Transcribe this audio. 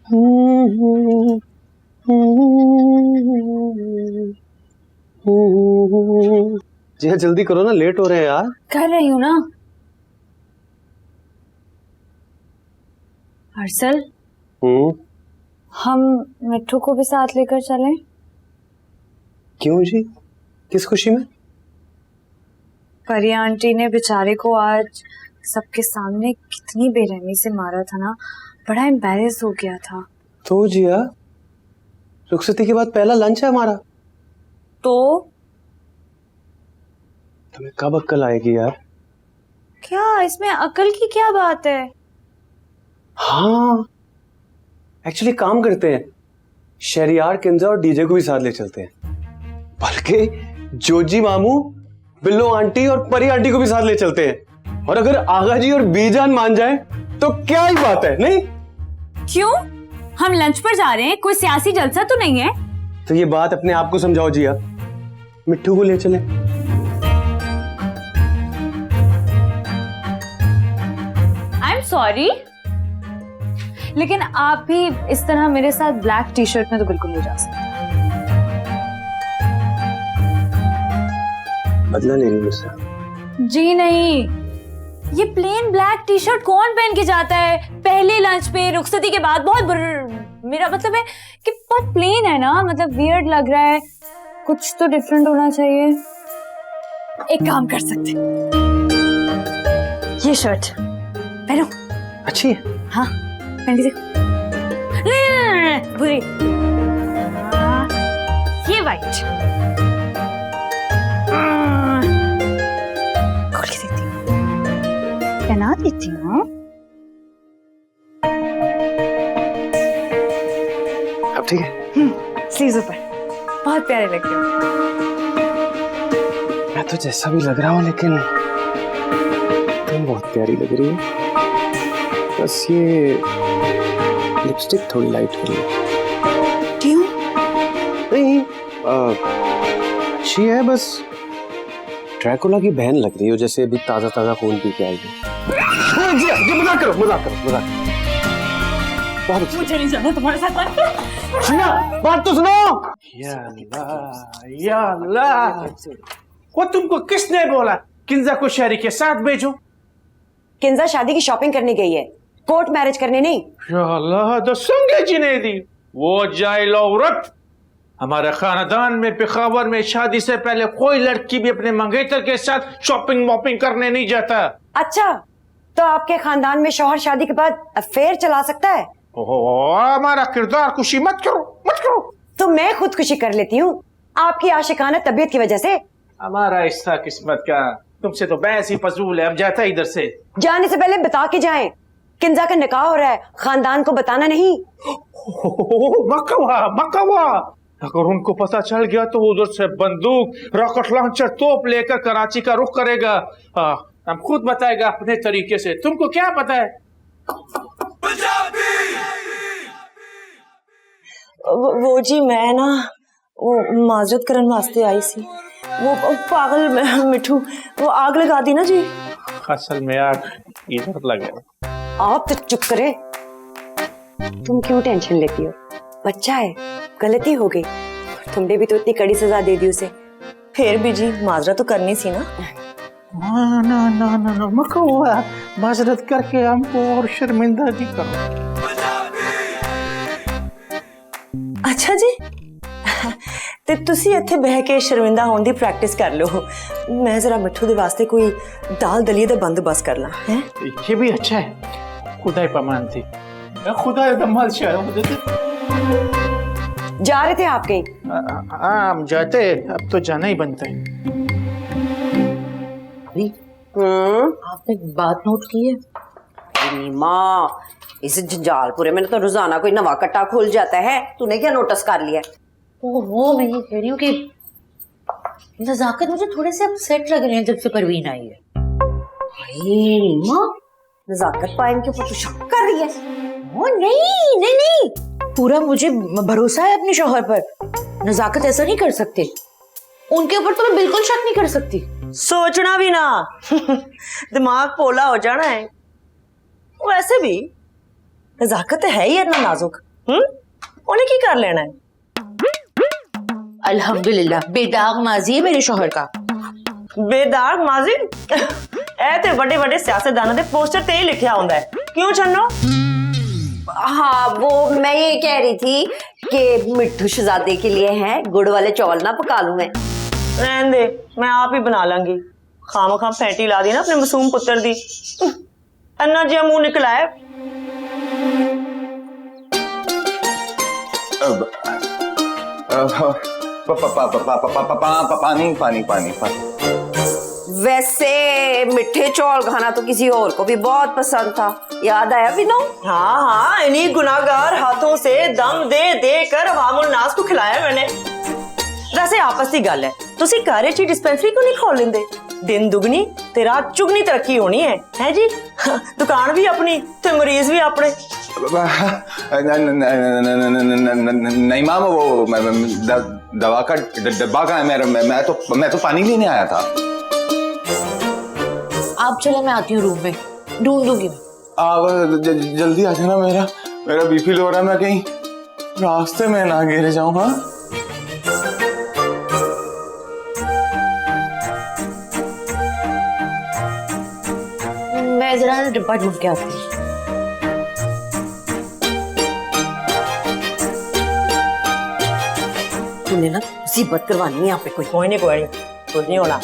जी जल्दी करो ना, लेट हो रहे हैं यार। कर रही हूँ ना। हर्षल, हम मिट्टू को भी साथ लेकर चलें? क्यों जी, किस खुशी में? परी आंटी ने बेचारे को आज सबके सामने कितनी बेरहमी से मारा था ना, बड़ा एम्बैरेस हो गया था। तो जिया, रुखसती के बाद पहला लंच है हमारा। तो तुम्हें कब अक्ल आएगी यार? क्या इसमें अकल की क्या बात है? हाँ, एक्चुअली काम करते हैं, शहरियार, किंजा और डीजे को भी साथ ले चलते हैं। बल्कि जोजी मामू, बिल्लो आंटी और परी आंटी को भी साथ ले चलते हैं। और अगर आगा जी और बीजान मान जाए तो क्या ही बात है, नहीं? क्यों? हम लंच पर जा रहे हैं, कोई सियासी जलसा तो नहीं है। तो ये बात अपने आप को समझाओ जिया, मिट्टू को ले चले। आई एम सॉरी, लेकिन आप भी इस तरह मेरे साथ ब्लैक टी शर्ट में तो बिल्कुल नहीं जा सकते। बदला ले रही मुझसे? जी नहीं, ये प्लेन ब्लैक टी शर्ट कौन पहन के जाता है पहले लंच पे रुखसती के बाद? मेरा मतलब है कि बहुत प्लेन है ना, मतलब वियर्ड लग रहा है, कुछ तो डिफरेंट होना चाहिए। एक काम कर सकते, ये शर्ट पहनो। अच्छी है? हाँ पहन के देखो। बुरी। ये वाइट खोल के देखती हूँ, पहना देती हूँ। अब ठीक है? स्लीव्स ऊपर, बहुत प्यारे लग रहे हो। मैं तो जैसा भी लग रहा हूँ, लेकिन तुम बहुत प्यारी लग रही हो। बस ये लिपस्टिक थोड़ी लाइट कर लो। क्यों? नहीं, अच्छी है, बस ड्रैकुला की बहन लग रही हो, जैसे अभी ताजा ताजा खून पी के आई है। जी मजाक करो, मजाक करो, मजाक। बहुत मुझे नहीं जाना तुम्हारे साथ। बात तो सुनो। या अल्लाह, या अल्लाह, वो तुमको किसने बोला किंजा को शहरी के साथ भेजो? किंजा शादी की शॉपिंग करने गई है, कोर्ट मैरिज करने नहीं। या अल्लाह, तो संगे जुनैदी, वो जाहिल औरत। हमारे खानदान में पेशावर में शादी से पहले कोई लड़की भी अपने मंगेतर के साथ शॉपिंग वॉपिंग करने नहीं जाता। अच्छा, तो आपके खानदान में शौहर शादी के बाद अफेयर चला सकता है? हमारा किरदार खुशी मत करो, मत करो। तो मैं खुदकुशी कर लेती हूँ आपकी आशिकाना तबीयत की वजह से। हमारा हिस्सा किस्मत का, तुमसे तो बहस ही फजूल है। अब जाता है इधर से। जाने से पहले बता के जाएं, किंजा का निकाह हो रहा है, खानदान को बताना नहीं। मकवा मकवा, अगर उनको पता चल गया तो उधर से बंदूक, रॉकेट लॉन्चर, तोप लेकर कराची का रुख करेगा। हम खुद बताएगा अपने तरीके से। तुमको क्या पता है? वो जी मैं ना वो माजरत करने वास्ते आई सी। वो पागल मिठू वो आग लगा दी ना जी। असल में आग इधर लगे। आप तो चुप करे, तुम क्यों टेंशन लेती हो? बच्चा है, गलती हो गई, तुमने भी तो इतनी कड़ी सजा दे दी उसे। फिर भी जी माजरत तो करनी सी ना। ना ना ना ना ना मकवा, माजरत करके हमको और शर्मिंदा नहीं करो। अच्छा जी, ते तुसी इत्थे बह के शर्मिंदा होने दी प्रैक्टिस कर लो। मैं जरा मिठू दे वास्ते कोई दाल दलिए दा बंदोबस्त कर ला है। ये भी अच्छा है, खुदाई पमान थी, खुदा दमाल शाह। जा रहे थे आप कहीं? हम जाते, अब तो जाना ही बनता है। आपने बात नोट की है? माँ, इस जंजालपुरे में तो रोजाना कोई नवा कट्टा खुल जाता है, तूने क्या नोटिस कर लिया? वो मैं ये कह रही हूँ कि नजाकत मुझे थोड़े से अपसेट लग रहे हैं जब से परवीन आई है। माँ, नजाकत पाइन के ऊपर तो शक कर रही है? ओ नहीं नहीं नहीं, पूरा मुझे भरोसा है अपने शौहर पर। नजाकत ऐसा नहीं कर सकते, उनके ऊपर तो मैं बिल्कुल शक नहीं कर सकती। सोचना भी ना दिमाग पोला हो जाना है। वैसे भी नजाकत है ही इतना नाजुक, उन्हें की कर लेना है? अल्हम्दुलिल्लाह बेदाग माजी है मेरे शोहर का। बेदाग माजी ए ते बड़े बड़े सियासतदानों दे पोस्टर ते ही लिखा होता है। क्यों चन्नो? हाँ, वो मैं ये कह रही थी कि मिट्ठू शहजादे के लिए हैं गुड़ वाले चौल ना पका लूं मैं। रहने दे, मैं आप ही बना लांगी। खाम खाम फैंटी ला दी ना अपने मासूम पुत्र दी। अन्ना जिहा मुंह निकला है। पानी पानी पानी पानी। वैसे मिठे चौल खाना तो किसी और को भी बहुत पसंद था, याद आया विनो? हाँ हाँ, इन्हीं गुनाहगार हाथों से दम दे दे कर अवामुल नास को खिलाया मैंने। वैसे आपस की गल है, तुसी घर च डिस्पेंसरी क्यों नहीं खोल लेंदे? दिन दुगनी ते रात चुगनी तरक्की होनी है जी। दुकान भी अपनी ते मरीज भी अपने। नहीं माम, वो दवा का डब्बा कहाँ है? मैं तो पानी लेने आया था। आप चले, मैं आती हूँ रूम में, ढूंढ दूंगी मैं। जल्दी आ जाना, मेरा बीपी लो रहा है, मैं कहीं रास्ते में ना गिर जाऊं। हाँ, मैं जरा डिब्बा ढूंढ के आती हूँ। तूने ना मुसीबत करवानी है यहाँ पे कोई। कोई नहीं कुछ नहीं होना।